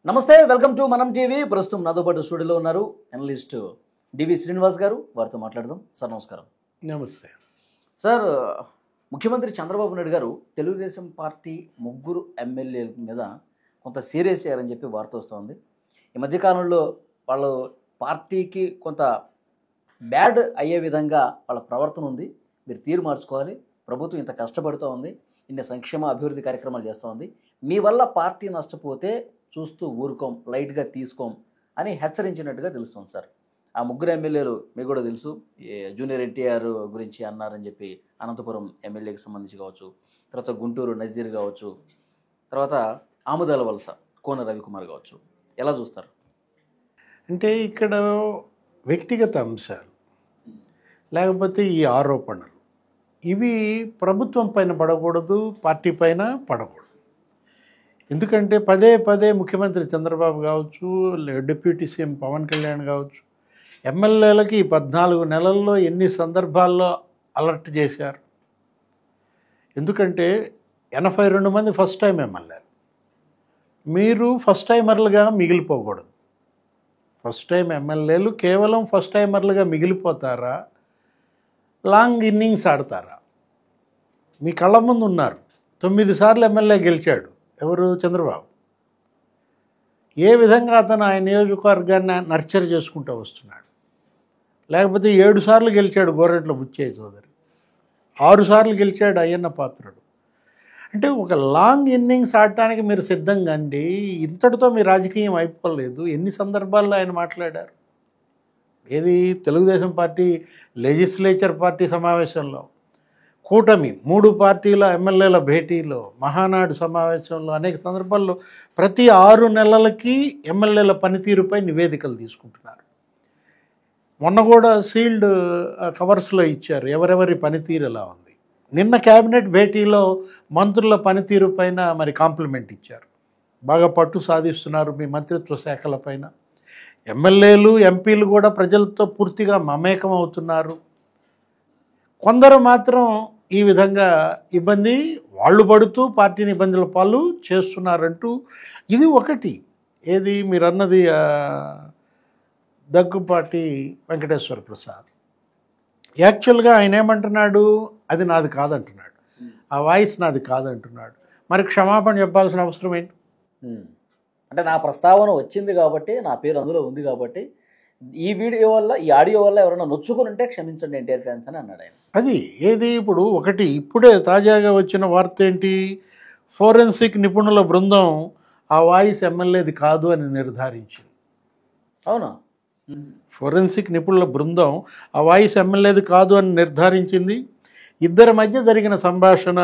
నమస్తే, welcome to మనం TV. ప్రస్తుతం నాతో పాటు స్టూడియోలో ఉన్నారు అనలిస్ట్ డివి శ్రీనివాస్ గారు. వారితో మాట్లాడదాం. సార్ నమస్కారం. నమస్తే సార్, ముఖ్యమంత్రి చంద్రబాబు నాయుడు గారు తెలుగుదేశం పార్టీ ముగ్గురు ఎమ్మెల్యేల మీద కొంత సీరియస్ అయ్యారని చెప్పి వార్త వస్తుంది. ఈ మధ్యకాలంలో వాళ్ళు పార్టీకి కొంత బ్యాడ్ అయ్యే విధంగా వాళ్ళ ప్రవర్తన ఉంది. మీరు తీరు మార్చుకోవాలి. ప్రభుత్వం ఇంత కష్టపడుతూ ఉంది, ఇన్ని సంక్షేమ అభివృద్ధి కార్యక్రమాలు చేస్తూ ఉంది. మీ వల్ల పార్టీ నష్టపోతే చూస్తూ ఊరుకోం, లైట్గా తీసుకోం అని హెచ్చరించినట్టుగా తెలుస్తుంది సార్. ఆ ముగ్గురు ఎమ్మెల్యేలు మీకు కూడా తెలుసు. జూనియర్ ఎన్టీఆర్ గురించి అన్నారని చెప్పి అనంతపురం ఎమ్మెల్యేకి సంబంధించి కావచ్చు, తర్వాత గుంటూరు నజీర్ కావచ్చు, తర్వాత ఆముదాల వలస కోన రవికుమార్ కావచ్చు. ఎలా చూస్తారు? అంటే ఇక్కడ వ్యక్తిగత అంశాలు లేకపోతే ఈ ఆరోపణలు ఇవి ప్రభుత్వం పైన పడకూడదు, పార్టీ పైన పడకూడదు. ఎందుకంటే పదే పదే ముఖ్యమంత్రి చంద్రబాబు కావచ్చు, డిప్యూటీ సీఎం పవన్ కళ్యాణ్ కావచ్చు, ఎమ్మెల్యేలకి 14 నెలల్లో ఎన్ని సందర్భాల్లో అలర్ట్ చేశారు. ఎందుకంటే 82 మంది ఫస్ట్ టైం ఎమ్మెల్యేలు. మీరు ఫస్ట్ టైమర్లుగా మిగిలిపోకూడదు. ఫస్ట్ టైం ఎమ్మెల్యేలు కేవలం ఫస్ట్ టైమర్లుగా మిగిలిపోతారా, లాంగ్ ఇన్నింగ్స్ ఆడతారా? మీ కళ్ళ ముందు ఉన్నారు. 9 సార్లు ఎమ్మెల్యే గెలిచాడు ఎవరు? చంద్రబాబు. ఏ విధంగా అతను ఆయన నియోజకవర్గాన్ని నర్చర్ చేసుకుంటూ వస్తున్నాడు. లేకపోతే 7 సార్లు గెలిచాడు గోరెంట్ల బుచ్చయ్య చౌదరి, 6 సార్లు గెలిచాడు అయ్యన్న పాత్రుడు. అంటే ఒక లాంగ్ ఇన్నింగ్స్ ఆడటానికి మీరు సిద్ధంగా అండి. ఇంతటితో మీ రాజకీయం అయిపోలేదు. ఎన్ని సందర్భాల్లో ఆయన మాట్లాడారు. ఏది తెలుగుదేశం పార్టీ లెజిస్లేచర్ పార్టీ సమావేశంలో, కూటమి 3 పార్టీల ఎమ్మెల్యేల భేటీలో, మహానాడు సమావేశంలో, అనేక సందర్భాల్లో ప్రతి 6 నెలలకి ఎమ్మెల్యేల పనితీరుపై నివేదికలు తీసుకుంటున్నారు. మొన్న కూడా సీల్డ్ కవర్స్లో ఇచ్చారు ఎవరెవరి పనితీరు ఎలా ఉంది. నిన్న క్యాబినెట్ భేటీలో మంత్రుల పనితీరు పైన మరి కాంప్లిమెంట్ ఇచ్చారు. బాగా పట్టు సాధిస్తున్నారు మీ మంత్రిత్వ శాఖల పైన. ఎమ్మెల్యేలు ఎంపీలు కూడా ప్రజలతో పూర్తిగా మమేకం అవుతున్నారు. కొందరు మాత్రం ఈ విధంగా ఇబ్బంది వాళ్ళు పడుతూ పార్టీని ఇబ్బందుల పాలు చేస్తున్నారంటూ ఇది ఒకటి. ఏది మీరు అన్నది దగ్గుపాటి వెంకటేశ్వర ప్రసాద్. యాక్చువల్గా ఆయన ఏమంటున్నాడు, అది నాది కాదంటున్నాడు, ఆ వాయిస్ నాది కాదంటున్నాడు. మరి క్షమాపణ చెప్పాల్సిన అవసరం ఏంటి? అంటే నా ప్రస్తావన వచ్చింది కాబట్టి, నా పేరు అందులో ఉంది కాబట్టి, ఈ వీడియో వల్ల, ఈ ఆడియో వల్ల ఎవరైనా నొచ్చుకుని ఉంటే క్షమించండి ఎన్టీఆర్ ఫ్యాన్స్ అని అన్నాడు ఆయన. అది ఏది ఇప్పుడు ఒకటి ఇప్పుడే తాజాగా వచ్చిన వార్త ఏంటి, ఫోరెన్సిక్ నిపుణుల బృందం ఆ వాయిస్ ఎమ్మెల్యేది కాదు అని నిర్ధారించింది. అవునా? ఫోరెన్సిక్ నిపుణుల బృందం ఆ వాయిస్ ఎమ్మెల్యేది కాదు అని నిర్ధారించింది. ఇద్దరి మధ్య జరిగిన సంభాషణ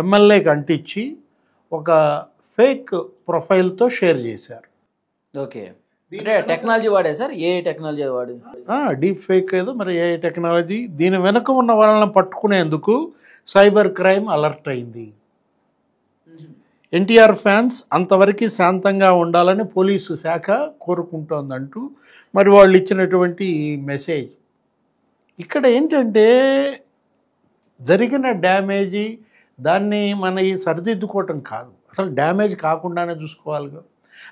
ఎమ్మెల్యేకి అంటించి ఒక ఫేక్ ప్రొఫైల్తో షేర్ చేశారు. ఓకే, అంటే టెక్నాలజీ వాడే సార్? ఏ టెక్నాలజీ వాడి? డీప్ ఫేక్ ఏదో మరి ఏ టెక్నాలజీ. దీని వెనుక ఉన్న వాళ్ళని పట్టుకునేందుకు సైబర్ క్రైమ్ అలర్ట్ అయింది. ఎన్టీఆర్ ఫ్యాన్స్ అంతవరకు శాంతంగా ఉండాలని పోలీసు శాఖ కోరుకుంటోందంటూ మరి వాళ్ళు ఇచ్చినటువంటి మెసేజ్. ఇక్కడ ఏంటంటే జరిగిన డ్యామేజీ దాన్ని మన ఈ సరిదిద్దుకోవటం కాదు, అసలు డ్యామేజ్ కాకుండానే చూసుకోవాలిగా.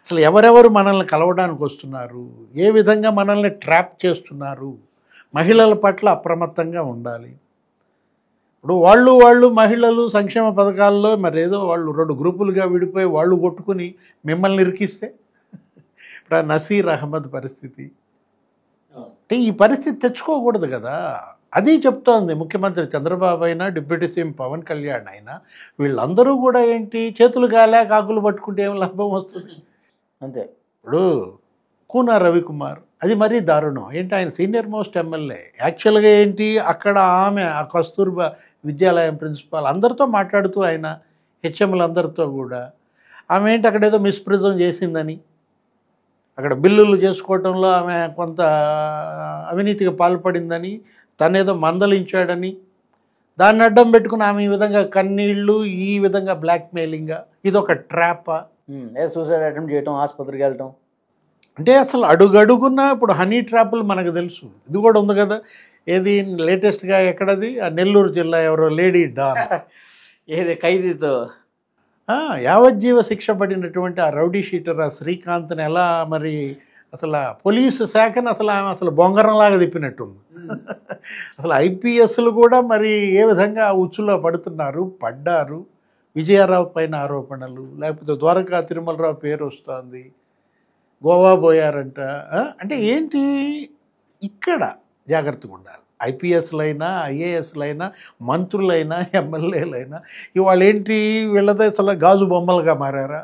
అసలు ఎవరెవరు మనల్ని కలవడానికి వస్తున్నారు, ఏ విధంగా మనల్ని ట్రాప్ చేస్తున్నారు, మహిళల పట్ల అప్రమత్తంగా ఉండాలి. ఇప్పుడు వాళ్ళు మహిళలు సంక్షేమ పథకాల్లో మరి ఏదో వాళ్ళు 2 గ్రూపులుగా విడిపోయి వాళ్ళు కొట్టుకుని మిమ్మల్ని ఇరికిస్తే ఇప్పుడు నసీర్ అహ్మద్ పరిస్థితి. అంటే ఈ పరిస్థితి తెచ్చుకోకూడదు కదా. అది చెప్తోంది ముఖ్యమంత్రి చంద్రబాబు అయినా, డిప్యూటీ సీఎం పవన్ కళ్యాణ్ అయినా. వీళ్ళందరూ కూడా ఏంటి, చేతులు గాలే కాకులు పట్టుకుంటే ఏం లాభం వస్తుంది అంతే. ఇప్పుడు కూన రవికుమార్ అది మరీ దారుణం. ఏంటి, ఆయన సీనియర్ మోస్ట్ ఎమ్మెల్యే. యాక్చువల్గా ఏంటి, అక్కడ ఆమె ఆ కస్తూర్బా విద్యాలయం ప్రిన్సిపాల్ అందరితో మాట్లాడుతూ ఆయన హెచ్ఎంలందరితో కూడా ఆమె ఏంటి అక్కడ ఏదో మిస్ప్రిజం చేసిందని, అక్కడ బిల్లులు చేసుకోవటంలో ఆమె కొంత అవినీతికి పాల్పడిందని, తనేదో మందలించాడని, దాన్ని అడ్డం పెట్టుకుని ఆమె ఈ విధంగా కన్నీళ్ళు, ఈ విధంగా బ్లాక్మెయిలింగ్గా, ఇదొక ట్రాపా? సూసైడ్ అటెంప్ట్ చేయటం, ఆసుపత్రికి వెళ్ళటం. అంటే అసలు అడుగడుగున్నా ఇప్పుడు హనీ ట్రాపులు మనకు తెలుసు. ఇది కూడా ఉంది కదా. ఏది లేటెస్ట్గా ఎక్కడది, ఆ నెల్లూరు జిల్లా ఎవరో లేడీ డాన్ ఏది ఖైదీతో యావజ్జీవ శిక్ష పడినటువంటి ఆ రౌడీ షీటర్ ఆ శ్రీకాంత్ని ఎలా మరి అసలు ఆ పోలీసు శాఖను అసలు ఆమె అసలు బొంగరంలాగా తిప్పినట్టుంది. అసలు ఐపీఎస్లు కూడా మరి ఏ విధంగా ఆ ఉచ్చులో పడ్డారు. విజయారావు పైన ఆరోపణలు, లేకపోతే ద్వారకా తిరుమలరావు పేరు వస్తుంది, గోవా పోయారంట. అంటే ఏంటి, ఇక్కడ జాగ్రత్తగా ఉండాలి. ఐపీఎస్లైనా ఐఏఎస్లైనా మంత్రులైనా ఎమ్మెల్యేలైనా ఇవాళ ఏంటి వీళ్ళదే అసలు గాజు బొమ్మలుగా మారారా?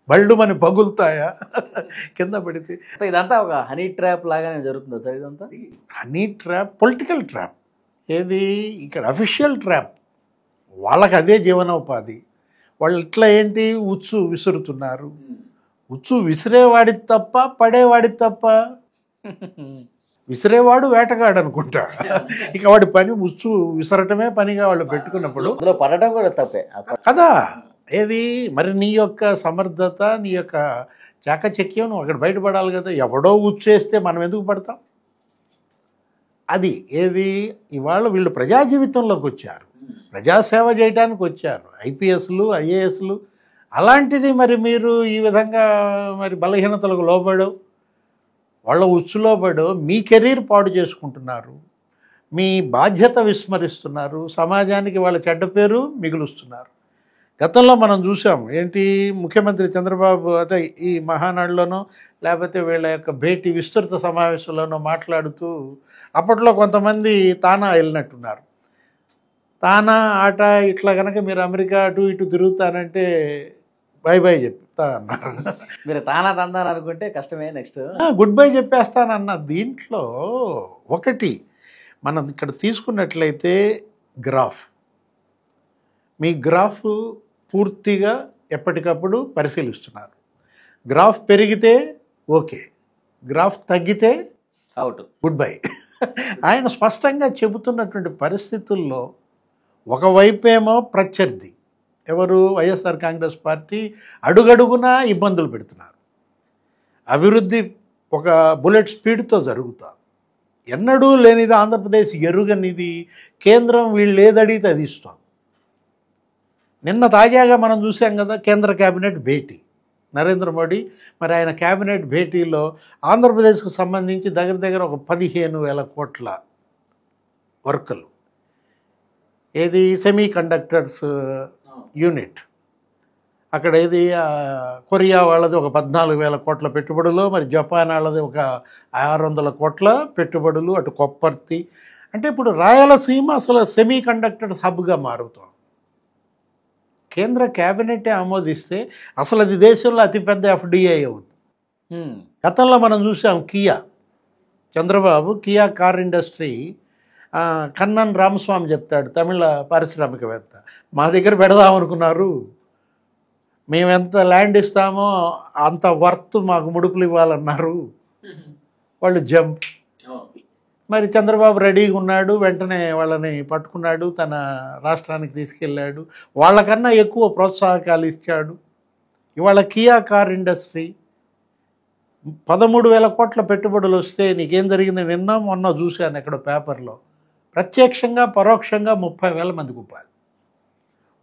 బళ్ళు మన పగులుతాయా కింద పడితే? ఇదంతా ఒక హనీ ట్రాప్ లాగానే జరుగుతుందా సార్ ఇదంతా? Honey trap, political trap. ఏది ఇక్కడ అఫీషియల్ ట్రాప్. వాళ్ళకి అదే జీవనోపాధి. వాళ్ళు ఇట్లా ఏంటి ఉచ్చు విసురుతున్నారు. ఉచ్చు విసిరేవాడిది తప్ప పడేవాడిది తప్ప. విసిరేవాడు వేటగాడు అనుకుంటా. ఇక వాడి పని ఉచ్చు విసరటమే పనిగా వాళ్ళు పెట్టుకున్నప్పుడు అందులో పడటం కూడా తప్పే కదా. ఏది మరి నీ యొక్క సమర్థత, నీ యొక్క చాకచక్యం నువ్వు అక్కడ బయటపడాలి కదా. ఎవడో ఉచ్చేస్తే మనం ఎందుకు పడతాం? అది ఏది ఇవాళ వీళ్ళు ప్రజా జీవితంలోకి వచ్చారు, ప్రజాసేవ చేయడానికి వచ్చారు, ఐపీఎస్లు ఐఏఎస్లు. అలాంటిది మరి మీరు ఈ విధంగా మరి బలహీనతలకు లోబడో, వాళ్ళ ఉచ్చులో పడో మీ కెరీర్ పాడు చేసుకుంటున్నారు, మీ బాధ్యత విస్మరిస్తున్నారు, సమాజానికి వాళ్ళ చెడ్డ పేరు మిగులుస్తున్నారు. గతంలో మనం చూసాం ఏంటి, ముఖ్యమంత్రి చంద్రబాబు అదే ఈ మహానాడులోనో లేకపోతే వీళ్ళ యొక్క భేటీ విస్తృత సమావేశంలోనో మాట్లాడుతూ అప్పట్లో కొంతమంది తానా వెళ్ళినట్టున్నారు. తానా ఆట ఇట్లా కనుక మీరు అమెరికా అటు ఇటు తిరుగుతానంటే బై బై చెప్తా అన్నారు. మీరు తానా తందాను అనుకుంటే కష్టమే. నెక్స్ట్ గుడ్ బై చెప్పేస్తానన్న దీంట్లో ఒకటి మనం ఇక్కడ తీసుకున్నట్లయితే గ్రాఫ్, మీ గ్రాఫ్ పూర్తిగా ఎప్పటికప్పుడు పరిశీలిస్తున్నారు. గ్రాఫ్ పెరిగితే ఓకే, గ్రాఫ్ తగ్గితే అవుట్, గుడ్ బై. ఆయన స్పష్టంగా చెబుతున్నటువంటి పరిస్థితుల్లో ఒకవైపేమో ప్రత్యర్థి ఎవరు, వైఎస్ఆర్ కాంగ్రెస్ పార్టీ అడుగడుగునా ఇబ్బందులు పెడుతున్నారు. అభివృద్ధి ఒక బుల్లెట్ స్పీడ్తో జరుగుతా, ఎన్నడూ లేనిది, ఆంధ్రప్రదేశ్ ఎరుగనిది, కేంద్రం వీళ్ళు ఏదడిగితే అది ఇస్తాం. నిన్న తాజాగా మనం చూసాం కదా కేంద్ర కేబినెట్ భేటీ, నరేంద్ర మోడీ మరి ఆయన కేబినెట్ భేటీలో ఆంధ్రప్రదేశ్కు సంబంధించి దగ్గర దగ్గర ఒక 15,000 కోట్ల వర్కులు, ఏది సెమీ కండక్టర్స్ యూనిట్, అక్కడ ఏది కొరియా వాళ్ళది ఒక 14,000 కోట్ల పెట్టుబడులు, మరి జపాన్ వాళ్ళది ఒక 600 కోట్ల పెట్టుబడులు, అటు కొప్పర్తి. అంటే ఇప్పుడు రాయలసీమ అసలు సెమీ కండక్టర్స్ హబ్గా మారుతాం. కేంద్ర క్యాబినెటే ఆమోదిస్తే అసలు అది దేశంలో అతిపెద్ద ఎఫ్డిఐ అవుతుంది. గతంలో మనం చూసాం Kia, Chandrababu Kia car industry, Kannan Ramaswamy చెప్తాడు, తమిళ పారిశ్రామికవేత్త, మా దగ్గర పెడదామనుకున్నారు, మేము ఎంత ల్యాండ్ ఇస్తామో అంత వర్త్ మాకు ముడుపులు ఇవ్వాలన్నారు. వాళ్ళు జంప్. మరి చంద్రబాబు రెడీగా ఉన్నాడు, వెంటనే వాళ్ళని పట్టుకున్నాడు, తన రాష్ట్రానికి తీసుకెళ్ళాడు, వాళ్ళకన్నా ఎక్కువ ప్రోత్సాహకాలు ఇచ్చాడు. ఇవాళ కియా కార్ ఇండస్ట్రీ 13,000 కోట్ల పెట్టుబడులు వస్తే నీకేం జరిగింది? నిన్న మొన్న చూశాను ఎక్కడ పేపర్లో, ప్రత్యక్షంగా పరోక్షంగా 30,000 మందికి ఉపాధి,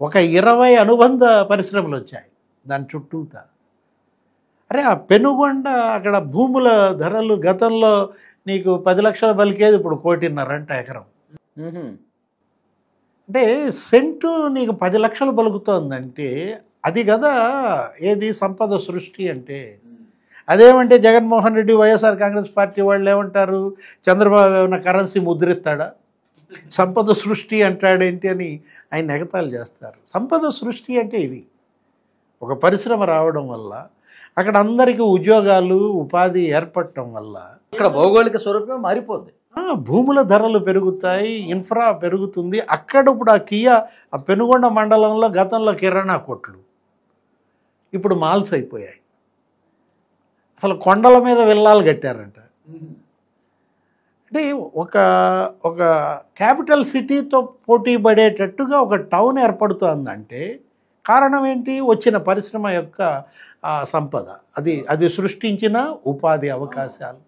ఒక 20 అనుబంధ పరిశ్రమలు వచ్చాయి దాని చుట్టూతా. అరే ఆ పెనుగొండ అక్కడ భూముల ధరలు గతంలో నీకు 10 లక్షలు పలికేది ఇప్పుడు 1,50,00,000 ఎకరం. అంటే సెంటు నీకు 10 లక్షలు పలుకుతోందంటే అది కదా ఏది సంపద సృష్టి అంటే. అదేమంటే జగన్మోహన్ రెడ్డి వైఎస్ఆర్ కాంగ్రెస్ పార్టీ వాళ్ళు ఏమంటారు, చంద్రబాబు ఏమైనా కరెన్సీ ముద్రిస్తాడా, సంపద సృష్టి అంటాడేంటి అని ఆయన ఎగతాళి చేస్తారు. సంపద సృష్టి అంటే ఇది, ఒక పరిశ్రమ రావడం వల్ల అక్కడ అందరికీ ఉద్యోగాలు ఉపాధి ఏర్పడటం వల్ల ఇక్కడ భౌగోళిక స్వరూపం మారిపోద్ది, భూముల ధరలు పెరుగుతాయి, ఇన్ఫ్రా పెరుగుతుంది. అక్కడ ఇప్పుడు ఆ కియా ఆ పెనుగొండ మండలంలో గతంలో కిరాణా కొట్లు ఇప్పుడు మాల్స్ అయిపోయాయి. అసలు కొండల మీద విల్లాలు కట్టారంట. అంటే ఒక క్యాపిటల్ సిటీతో పోటీ పడేటట్టుగా ఒక టౌన్ ఏర్పడుతుందంటే కారణం ఏంటి? వచ్చిన పరిశ్రమ యొక్క సంపద, అది సృష్టించిన ఉపాధి అవకాశాలు.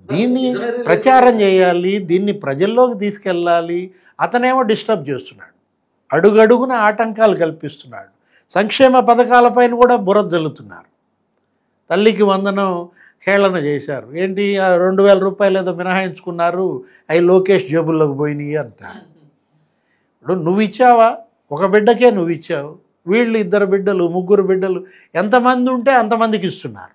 దీన్ని ప్రచారం చేయాలి, దీన్ని ప్రజల్లోకి తీసుకెళ్ళాలి. అతనేమో డిస్టర్బ్ చేస్తున్నాడు, అడుగడుగున ఆటంకాలు కల్పిస్తున్నాడు. సంక్షేమ పథకాలపైన కూడా బురద జల్లుతున్నారు. తల్లికి వందనం హేళన చేశారు. ఏంటి 2,000 రూపాయలు ఏదో మినహాయించుకున్నారు, అవి లోకేష్ జేబుల్లోకి పోయినాయి అంటారు. ఇప్పుడు నువ్వు ఇచ్చావా? ఒక బిడ్డకే నువ్వు ఇచ్చావు, వీళ్ళు 2 బిడ్డలు 3 బిడ్డలు ఎంతమంది ఉంటే అంతమందికి ఇస్తున్నారు.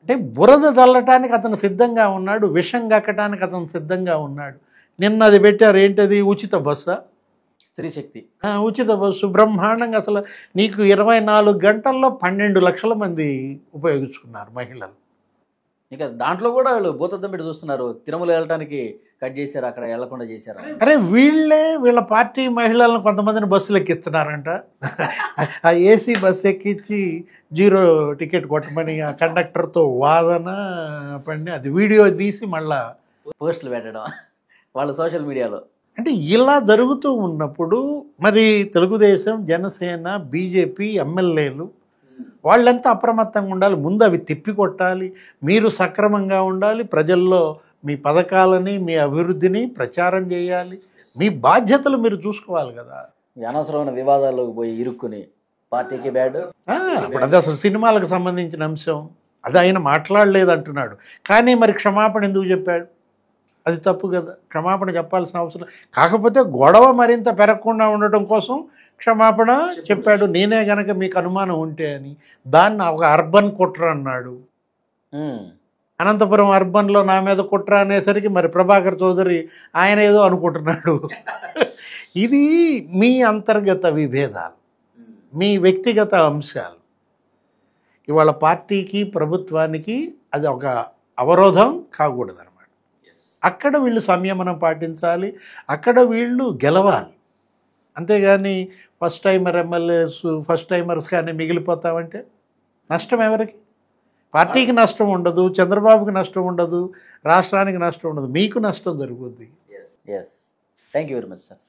అంటే బురద చల్లటానికి అతను సిద్ధంగా ఉన్నాడు, విషం కక్కటానికి అతను సిద్ధంగా ఉన్నాడు. నిన్న అది పెట్టారు, ఏంటది, ఉచిత బస్సా? స్త్రీ శక్తి ఉచిత బస్సు బ్రహ్మాండంగా. అసలు నీకు 24 గంటల్లో 12 లక్షల మంది ఉపయోగించుకున్నారు మహిళలు. ఇక దాంట్లో కూడా వాళ్ళు భూతద్దం పెట్టి చూస్తున్నారు. తిరుమల వెళ్ళటానికి కట్ చేశారు, అక్కడ వెళ్లకుండా చేశారు. అరే వీళ్ళ పార్టీ మహిళలను కొంతమందిని బస్సులు ఎక్కిస్తున్నారంట. ఆ ఏసీ బస్సు ఎక్కించి 0 టికెట్ కొట్టమని ఆ కండక్టర్తో వాదన పడి అది వీడియో తీసి మళ్ళా పోస్టులు పెట్టడం వాళ్ళ సోషల్ మీడియాలో. అంటే ఇలా జరుగుతూ ఉన్నప్పుడు మరి తెలుగుదేశం, జనసేన, బీజేపీ ఎమ్మెల్యేలు వాళ్ళంతా అప్రమత్తంగా ఉండాలి. ముందు అవి తిప్పికొట్టాలి. మీరు సక్రమంగా ఉండాలి. ప్రజల్లో మీ పథకాలని, మీ అభివృద్ధిని ప్రచారం చేయాలి. మీ బాధ్యతలు మీరు చూసుకోవాలి కదా. అనవసరమైన వివాదాల్లోకి పోయి ఇరుక్కుని పార్టీకి బ్యాడ్. ఇప్పుడు అది అసలు సినిమాలకు సంబంధించిన అంశం, అది ఆయన మాట్లాడలేదు అంటున్నాడు. కానీ మరి క్షమాపణ ఎందుకు చెప్పాడు? అది తప్పు కదా. క్షమాపణ చెప్పాల్సిన అవసరం. కాకపోతే గొడవ మరింత పెరగకుండా ఉండటం కోసం క్షమాపణ చెప్పాడు. నేనే గనక మీకు అనుమానం ఉంటే అని. దాన్ని ఒక అర్బన్ కుట్ర అన్నాడు. అనంతపురం అర్బన్లో నా మీద కుట్ర అనేసరికి మరి ప్రభాకర్ చౌదరి ఆయన ఏదో అనుకుంటున్నాడు. ఇది మీ అంతర్గత విభేదాలు, మీ వ్యక్తిగత అంశాలు. ఇవాళ పార్టీకి, ప్రభుత్వానికి అది ఒక అవరోధం కాకూడదు అనమాట. అక్కడ వీళ్ళు సంయమనం పాటించాలి, అక్కడ వీళ్ళు గెలవాలి. అంతేగాని first timer MLAs, first timers కానీ మిగిలిపోతామంటే నష్టం ఎవరికి? పార్టీకి నష్టం ఉండదు, చంద్రబాబుకి నష్టం ఉండదు, రాష్ట్రానికి నష్టం ఉండదు, మీకు నష్టం జరుగుద్ది. Thank you very much sir.